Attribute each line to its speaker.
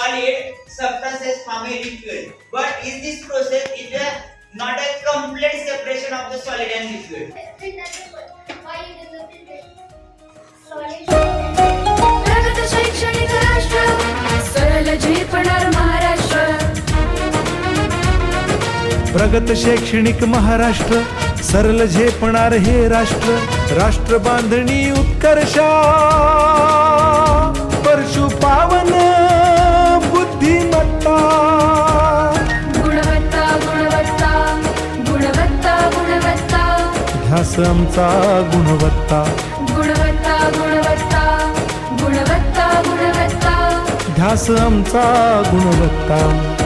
Speaker 1: solid substances form a liquid. But in this process, it is not a complete separation of the solid and liquid.
Speaker 2: प्रगत शैक्षणिक राष्ट्र सरल झेपणार महाराष्ट्र.
Speaker 3: प्रगत शैक्षणिक महाराष्ट्र सरल झेपणार हे राष्ट्र. राष्ट्र बांधणी उत्कर्षा परशु पावन बुद्धिमत्ता.
Speaker 2: गुणवत्ता गुणवत्ता गुणवत्ता गुणवत्ता.
Speaker 3: ध्यास आमचा गुणवत्ता.
Speaker 2: गुणवत्ता गुणवत्ता गुणवत्ता गुणवत्ता.
Speaker 3: ध्यास आमचा गुणवत्ता.